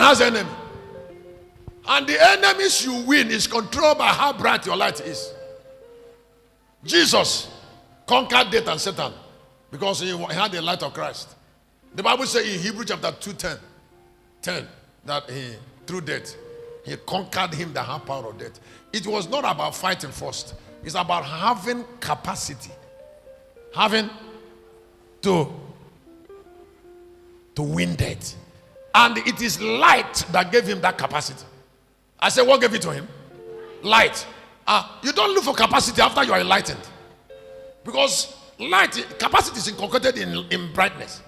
has enemy. And the enemies you win is controlled by how bright your light is. Jesus conquered death and Satan because he had the light of Christ. The Bible says in Hebrews chapter 2:10 that he, through death, he conquered him that had power of death. It was not about fighting first. It's about having capacity. Having to win death. And it is light that gave him that capacity. I said, what gave it to him? Light. You don't look for capacity after you are enlightened. Because light, capacity is inculcated in brightness.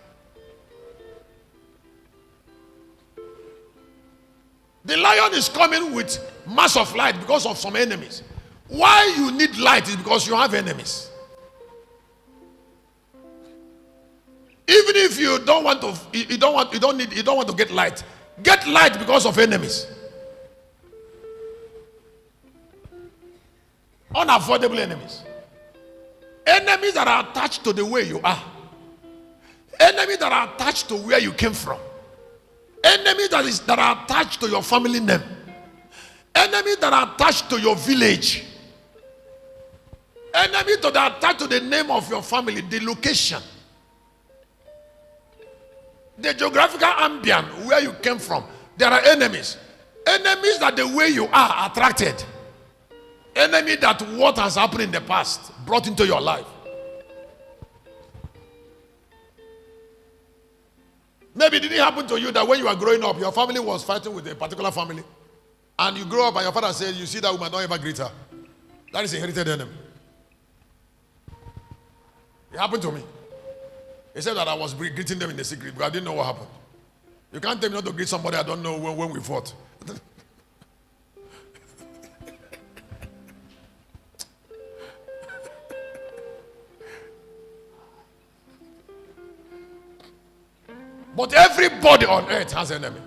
The lion is coming with mass of light because of some enemies. Why you need light is because you have enemies. Even if you don't want to get light because of enemies. Unavoidable enemies. Enemies that are attached to the way you are. Enemies that are attached to where you came from. Enemies that are attached to your family name. Enemies that are attached to your village. Enemies that are attached to the name of your family, the location. The geographical ambient where you came from. There are enemies. Enemies that the way you are attracted. Enemy that what has happened in the past brought into your life. Maybe it didn't happen to you that when you were growing up, your family was fighting with a particular family. And you grow up and your father said, you see that woman, don't ever greet her. That is a inherited enemy. It happened to me. He said that I was greeting them in the secret, but I didn't know what happened. You can't tell me not to greet somebody I don't know when we fought. But everybody on earth has an enemy.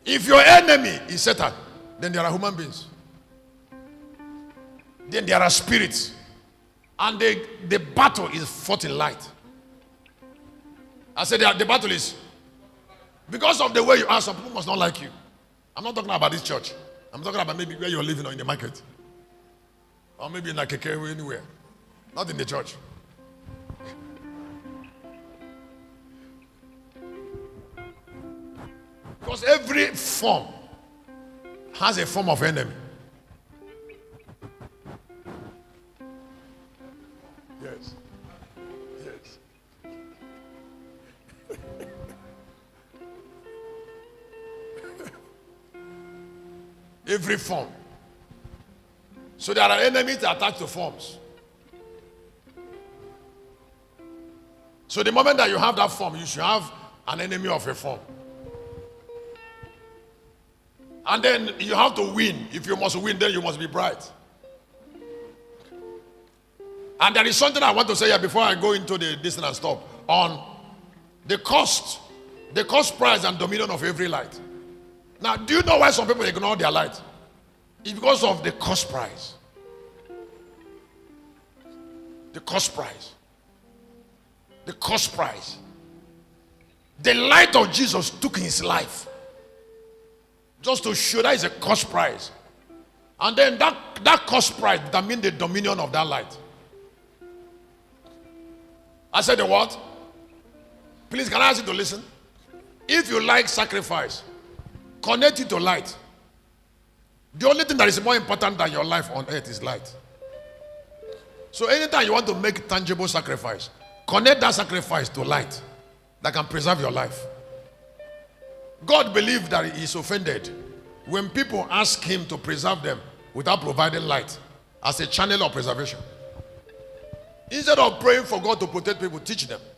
If your enemy is Satan, then there are human beings. Then there are spirits. And the battle is fought in light. I said the battle is because of the way you are, some people must not like you. I'm not talking about this church. I'm talking about maybe where you're living or in the market. Or maybe in a keke or anywhere. Not in the church. Because every form has a form of enemy. Yes. Yes. Every form. So there are enemies attached to forms. So the moment that you have that form, you should have an enemy of a form. And then you have to win. If you must win, then you must be bright. And there is something I want to say here before I go into this and stop. On the cost price and dominion of every light. Now, do you know why some people ignore their light? It's because of the cost price. The cost price. The cost price. The light of Jesus took his life. Just to show that is a cost price. And then that cost price determines the dominion of that light. I said the what? Please, can I ask you to listen? If you like sacrifice, connect it to light. The only thing that is more important than your life on earth is light. So anytime you want to make tangible sacrifice, connect that sacrifice to light that can preserve your life. God believed that he is offended when people ask him to preserve them without providing light as a channel of preservation. Instead of praying for God to protect people, teach them.